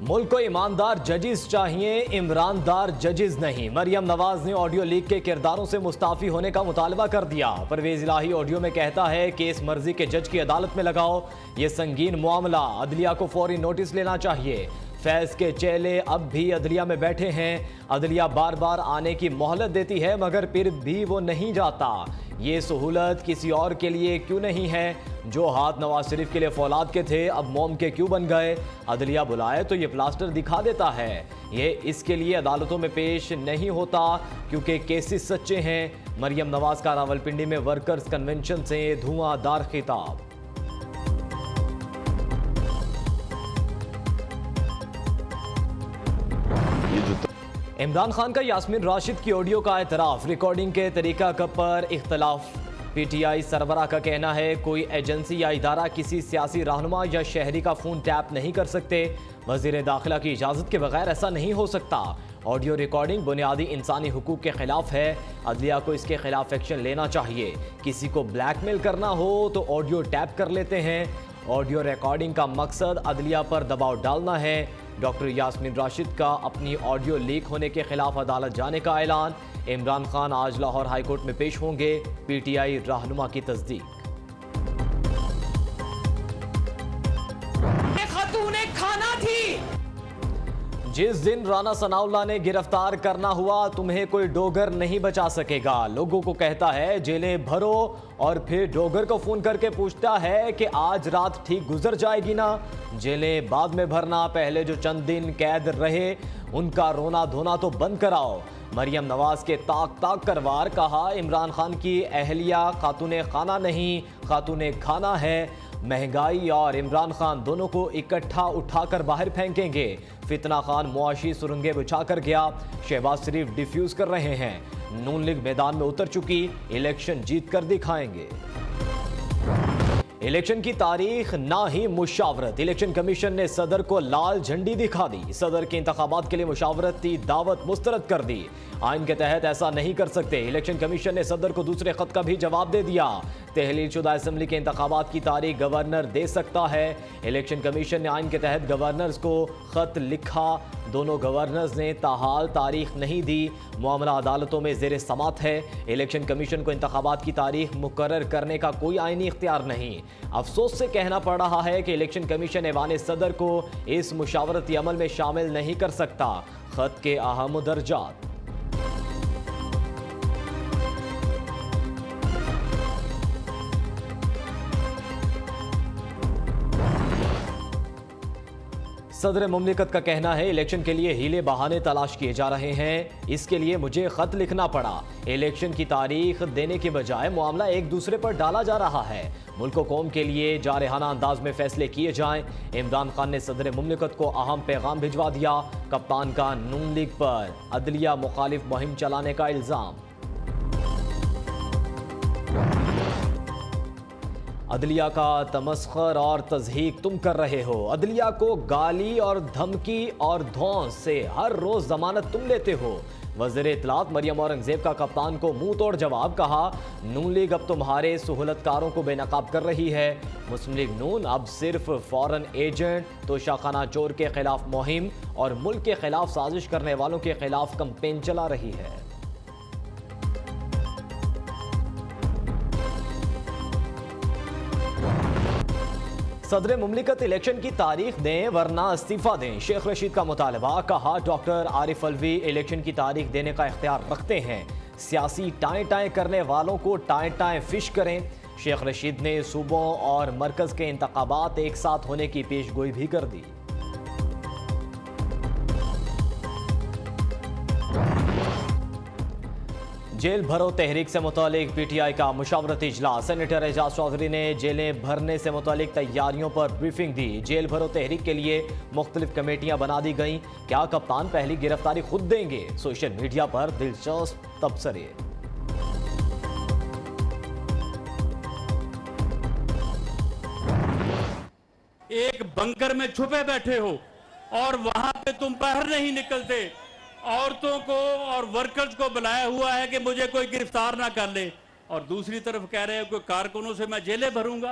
मुल्क को ईमानदार जजेस चाहिए, इमरानदार जजेस नहीं। मरियम नवाज ने ऑडियो लीक के किरदारों से मुस्ताफी होने का मुतालबा कर दिया। परवेज इलाही ऑडियो में कहता है केस मर्जी के जज की अदालत में लगाओ, ये संगीन मामला, अदलिया को फौरी नोटिस लेना चाहिए। फैज के चेले अब भी अदलिया में बैठे हैं, अदलिया बार बार आने की मोहलत देती है मगर फिर भी वो नहीं जाता। ये सहूलत किसी और के लिए क्यों नहीं है? जो हाथ नवाज शरीफ के लिए फौलाद के थे अब मोम के क्यों बन गए? अदलिया बुलाए तो ये प्लास्टर दिखा देता है। ये इसके लिए अदालतों में पेश नहीं होता क्योंकि केसेस सच्चे हैं। मरियम नवाज का रावलपिंडी में वर्कर्स कन्वेंशन से धुआंधार खिताब। इमरान खान का यास्मीन राशिद की ऑडियो का एतराफ़, रिकॉर्डिंग के तरीका पर इख्तलाफ। पीटीआई सरबराह का कहना है कोई एजेंसी या इदारा किसी सियासी रहनुमा या शहरी का फ़ोन टैप नहीं कर सकते। वज़ीर दाखिला की इजाज़त के बगैर ऐसा नहीं हो सकता। ऑडियो रिकॉर्डिंग बुनियादी इंसानी हुकूक के खिलाफ है, अदलिया को इसके खिलाफ एक्शन लेना चाहिए। किसी को ब्लैकमेल करना हो तो ऑडियो टैप कर लेते हैं। ऑडियो रिकॉर्डिंग का मकसद अदलिया पर दबाव डालना है। डॉक्टर यास्मीन राशिद का अपनी ऑडियो लीक होने के खिलाफ अदालत जाने का ऐलान। इमरान खान आज लाहौर हाई कोर्ट में पेश होंगे, पीटीआई रहनुमा की तस्दीक। खातूने खाना थी। जिस दिन राना सनाउल्लाह ने गिरफ्तार करना हुआ तुम्हें कोई डोगर नहीं बचा सकेगा। लोगों को कहता है जेलें भरो और फिर डोगर को फोन करके पूछता है कि आज रात ठीक गुजर जाएगी ना। जेलें बाद में भरना, पहले जो चंद दिन कैद रहे उनका रोना धोना तो बंद कराओ। मरियम नवाज के ताक ताक कर वार, कहा इमरान खान की अहलिया खातूने खाना नहीं खातूने खाना है। महंगाई और इमरान खान दोनों को इकट्ठा उठाकर बाहर फेंकेंगे। फितना खान मुआशी सुरंगें बिछा कर गया, शहबाज शरीफ डिफ्यूज कर रहे हैं। नून लीग मैदान में उतर चुकी, इलेक्शन जीत कर दिखाएंगे। इलेक्शन की तारीख ना ही मुशावरत, इलेक्शन कमीशन ने सदर को लाल झंडी दिखा दी। सदर के इंतखाबात के लिए मुशावरती दावत मुस्तरद कर दी। आइन के तहत ऐसा नहीं कर सकते। इलेक्शन कमीशन ने सदर को दूसरे खत का भी जवाब दे दिया। तहलील शुदा असम्बली के इंतखाबात की तारीख गवर्नर दे सकता है। इलेक्शन कमीशन ने आइन के तहत गवर्नर्स को खत लिखा, दोनों गवर्नर्स ने ताहाल तारीख नहीं दी। मामला अदालतों में ज़ेर समात है। इलेक्शन कमीशन को इंतखाबात की तारीख मुकर्रर करने का कोई आइनी इख्तियार नहीं। अफसोस से कहना पड़ रहा है कि इलेक्शन कमीशन ऐवान सदर को इस मुशावरती अमल में शामिल नहीं कर सकता। खत के अहम दर्जात। सदर मुमलिकत का कहना है इलेक्शन के लिए हीले बहाने तलाश किए जा रहे हैं, इसके लिए मुझे खत लिखना पड़ा। इलेक्शन की तारीख देने के बजाय मामला एक दूसरे पर डाला जा रहा है। मुल्क व कौम के लिए जारहाना अंदाज में फैसले किए जाएं। इमरान खान ने सदर मुमलिकत को अहम पैगाम भिजवा दिया। कप्तान का नून लीग पर अदलिया मुखालिफ मुहिम चलाने का इल्जाम। अदलिया का तमस्खर और तज़हीक तुम कर रहे हो। अदलिया को गाली और धमकी और धौंस से हर रोज जमानत तुम लेते हो। वज़ीर इत्तलात मरियम औरंगज़ेब का कप्तान को मुंह तोड़ जवाब, कहा नून लीग अब तुम्हारे सहूलतकारों को बेनकाब कर रही है। मुस्लिम लीग नून अब सिर्फ फॉरेन एजेंट तो शाखाना चोर के खिलाफ मुहिम और मुल्क के खिलाफ साजिश करने वालों के खिलाफ कैंपेन चला रही है। सदर मुमलिकत इलेक्शन की तारीख दें वरना इस्तीफा दें, शेख रशीद का मुतालबा। कहा डॉक्टर आरिफ अलवी इलेक्शन की तारीख देने का इख्तियार रखते हैं, सियासी टाएं टाएं करने वालों को टाएं टाएं फिश करें। शेख रशीद ने सूबों और मरकज़ के इंतखाबात एक साथ होने की पेशगोई भी कर दी। जेल भरो तहरीक से मुतालिक पीटीआई का मुशावरती इजलास। सेनेटर एजाज चौधरी ने जेलें भरने से मुतालिक तैयारियों पर ब्रीफिंग दी। जेल भरो तहरीक के लिए मुख्तलिफ कमेटियां बना दी गईं। क्या कप्तान पहली गिरफ्तारी खुद देंगे? सोशल मीडिया पर दिलचस्प तबसरे। एक बंकर में छुपे बैठे हो और वहां पे तुम बाहर नहीं निकलते। औरतों को और वर्कर्स को बुलाया हुआ है कि मुझे कोई गिरफ्तार ना कर ले, और दूसरी तरफ कह रहे हो कि कारकुनों से मैं जेलें भरूंगा।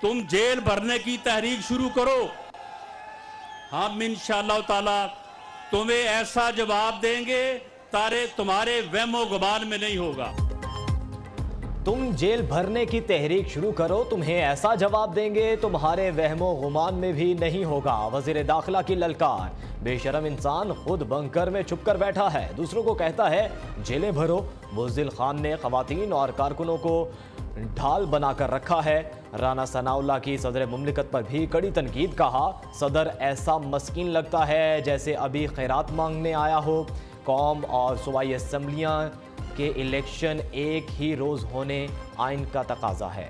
तुम जेल भरने की तहरीक शुरू करो। हम इंशाअल्लाह ताला तुम्हें ऐसा जवाब देंगे तुम्हारे वहमो गुमान में नहीं होगा। तुम जेल भरने की तहरीक शुरू करो, तुम्हें ऐसा जवाब देंगे तुम्हारे वहमो गुमान में भी नहीं होगा। वजीर दाखिला की ललकार। बेशरम इंसान खुद बंकर में छुप कर बैठा है, दूसरों को कहता है जेलें भरो। बुज़दिल खान ने खवातीन और कारकुनों को ढाल बनाकर रखा है। राना सनाउल्लाह की सदर मुमलिकत पर भी कड़ी तनकीद। कहा सदर ऐसा मस्कीन लगता है जैसे अभी खैरात मांगने आया हो। कौम और सूबाई असम्बलियाँ के इलेक्शन एक ही रोज होने आइन का तकाजा है।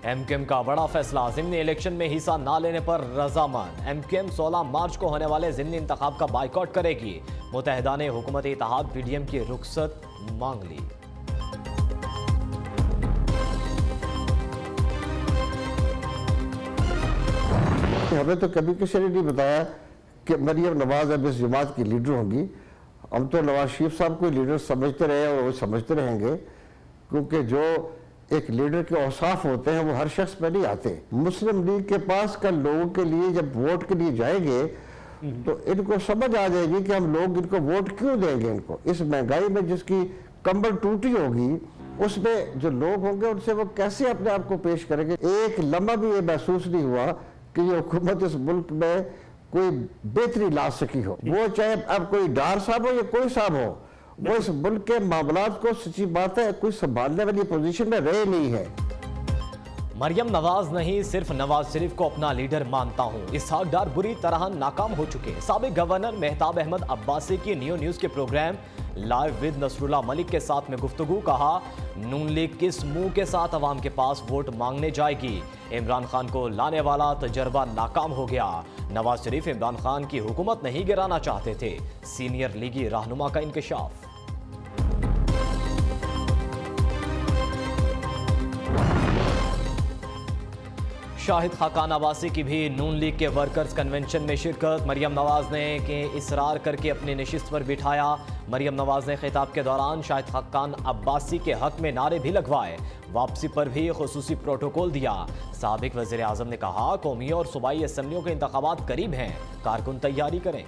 एमक्यूएम का बड़ा फैसला, ज़िमनी इलेक्शन में हिस्सा ना लेने पर रजामंद। एमक्यूएम 16 मार्च को होने वाले ज़िमनी इंतखाब का बाइकआउट करेगी। मुत्तहिदा ने हुकूमत इत्तेहाद पीडीएम की रुखसत मांग ली। हमें तो कभी किसी ने नहीं बताया कि मरियम नवाज अब इस जमात की लीडर होंगी। हम तो नवाज शरीफ साहब को लीडर समझते रहे और वो समझते रहेंगे, क्योंकि जो एक लीडर के औसाफ होते हैं वो हर शख्स पे नहीं आते। मुस्लिम लीग के पास कल लोगों के लिए जब वोट के लिए जाएंगे तो इनको समझ आ जाएगी कि हम लोग इनको वोट क्यों देंगे। इनको इस महंगाई में जिसकी कंबल टूटी होगी उसमें जो लोग होंगे उनसे वो कैसे अपने आप को पेश करेंगे। एक लम्हा भी ये महसूस नहीं हुआ कि ये हुकूमत इस मुल्क में कोई बेहतरी ला सकी हो। वो चाहे अब कोई डार साहब हो या कोई साहब हो, वो इस मुल्क के मामलात को सच्ची बात है कोई संभालने वाली पोजीशन में रहे नहीं है। मरियम नवाज नहीं, सिर्फ नवाज शरीफ को अपना लीडर मानता हूं। इसहाक डार बुरी तरह नाकाम हो चुके। साबिक गवर्नर मेहताब अहमद अब्बासी की न्यू न्यूज के programme live with Nasrullah Malik के साथ में गुफ्तगू। कहा नून लीग किस मुंह के साथ अवाम के पास वोट मांगने जाएगी। इमरान खान को लाने वाला तजर्बा नाकाम हो गया। नवाज शरीफ इमरान खान की हुकूमत नहीं गिराना चाहते थे। सीनियर लीगी रहनुमा का इंकशाफ। शाहिद खाकान अब्बासी की भी नून लीग के वर्कर्स कन्वेंशन में शिरकत। मरियम नवाज ने के इसरार करके अपनी नशिस्त पर बिठाया। मरियम नवाज ने खिताब के दौरान शाहिद खाकान अब्बासी के हक में नारे भी लगवाए। वापसी पर भी खुसूसी प्रोटोकॉल दिया। साबिक वज़ीर आज़म ने कहा कौमी और सूबाई असम्बलियों के इंतखाबात करीब हैं, कारकुन तैयारी करें।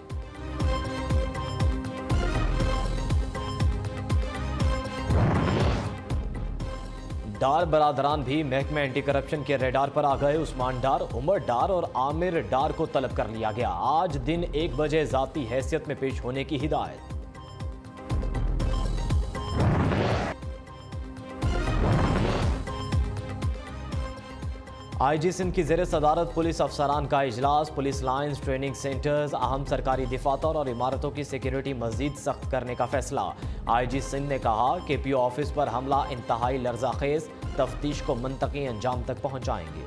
डार बरादरान भी महकमे एंटी करप्शन के रेडार पर आ गए। उस्मान डार, उमर डार और आमिर डार को तलब कर लिया गया। आज दिन 1 बजे जाती हैसियत में पेश होने की हिदायत। आईजी सिंध की ज़ेर सदारत पुलिस अफसरान का इजलास। पुलिस लाइन्स, ट्रेनिंग सेंटर्स, अहम सरकारी दफातर और इमारतों की सिक्योरिटी मजीद सख्त करने का फैसला। आईजी सिंध ने कहा कि पीओ ऑफिस पर हमला इंतहाई लर्जाखेज, तफ्तीश को मंतकी अंजाम तक पहुंचाएंगे।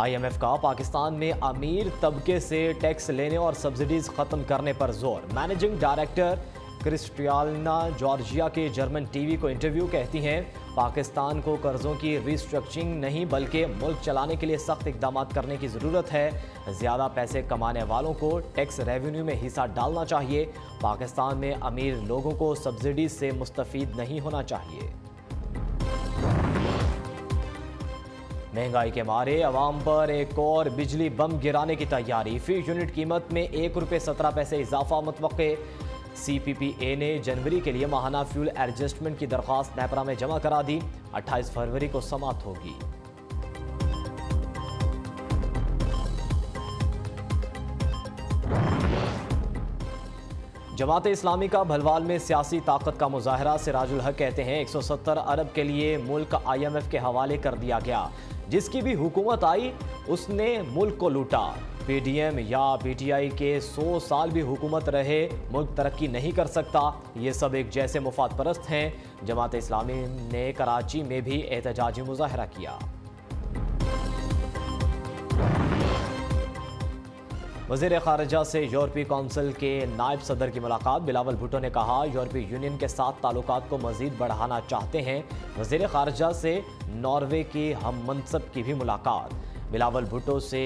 IMF का पाकिस्तान में अमीर तबके से टैक्स लेने और सब्सिडीज खत्म करने पर जोर। मैनेजिंग डायरेक्टर क्रिस्टियाना जॉर्जिया के जर्मन टीवी को इंटरव्यू। कहती हैं पाकिस्तान को कर्जों की रिस्ट्रक्चरिंग नहीं बल्कि मुल्क चलाने के लिए सख्त इकदाम करने की ज़रूरत है। ज़्यादा पैसे कमाने वालों को टैक्स रेवेन्यू में हिस्सा डालना चाहिए। पाकिस्तान में अमीर लोगों को सब्सिडी से मुस्तफ़ीद नहीं होना चाहिए। महंगाई के मारे अवाम पर एक और बिजली बम गिराने की तैयारी। फी यूनिट कीमत में ₹1.17 इजाफा मुतवक्के। CPPA ने जनवरी के लिए माहाना फ्यूल एडजस्टमेंट की दरख्वास्त नेपरा में जमा करा दी। 28 फरवरी को समाप्त होगी। जमात इस्लामी का भलवाल में सियासी ताकत का मुजाहरा। सिराजुल हक कहते हैं 170 अरब के लिए मुल्क IMF के हवाले कर दिया गया। जिसकी भी हुकूमत आई उसने मुल्क को लूटा। PDM या PTI के 100 साल भी हुकूमत रहे, मुल्क तरक्की नहीं कर सकता। ये सब एक जैसे मुफाद परस्त हैं। जमात इस्लामी ने कराची में भी एहतजाजी मुजाहरा किया। वज़ीर ख़ारिजा से यूरोपीय कौंसिल के नायब सदर की मुलाकात। बिलावल भुट्टो ने कहा यूरोपीय यूनियन के साथ ताल्लुकात को मज़ीद बढ़ाना चाहते हैं। वज़ीर ख़ारिजा से नॉर्वे के हम मनसब की भी मुलाकात। बिलावल भुट्टो से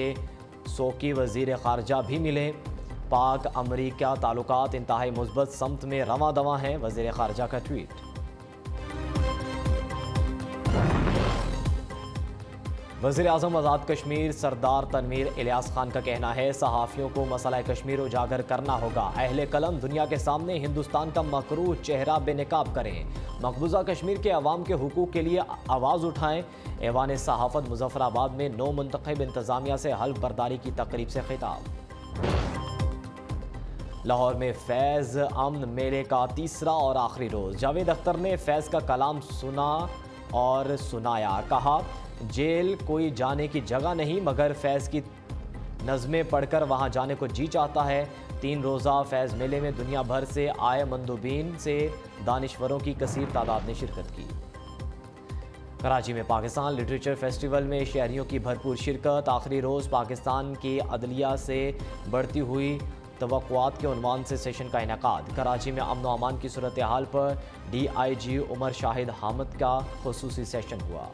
सोकी वज़ीर ख़ारिजा भी मिले। पाक अमरीका ताल्लुकात इंतहाई मुस्बत समत में रवां दवा हैं। वज़ीर ख़ारिजा का ट्वीट। वज़ीर आज़म आज़ाद कश्मीर सरदार तनवीर इलियास खान का कहना है, सहाफ़ियों को मसला कश्मीर उजागर करना होगा। अहले कलम दुनिया के सामने हिंदुस्तान का मकरूह चेहरा बेनकाब करें। मकबूजा कश्मीर के अवाम के हुकूक के लिए आवाज़ उठाएं। ऐवान सहाफ़त मुजफ्फराबाद में नौ मुंतखब इंतज़ामिया से हल्फ बर्दारी की तकरीब से खिताब। लाहौर में फैज़ अमन मेले का तीसरा और आखिरी रोज़। जावेद अख्तर ने फैज़ का कलाम सुना और सुनाया। कहा, जेल कोई जाने की जगह नहीं, मगर फैज़ की नज़में पढ़कर वहाँ जाने को जी चाहता है। 3 रोज़ा फैज़ मेले में दुनिया भर से आए मंदूबीन से दानिश्वरों की कसीर तादाद ने शिरकत की। कराची में पाकिस्तान लिटरेचर फेस्टिवल में शहरियों की भरपूर शिरकत। आखिरी रोज़ पाकिस्तान की अदलिया से बढ़ती हुई तवक्कुआत के उन्वान से सेशन का इनेकाद। कराची में अमन व अमान की सूरत हाल पर DIG उमर शाहिद हामिद का खुसूसी सेशन हुआ।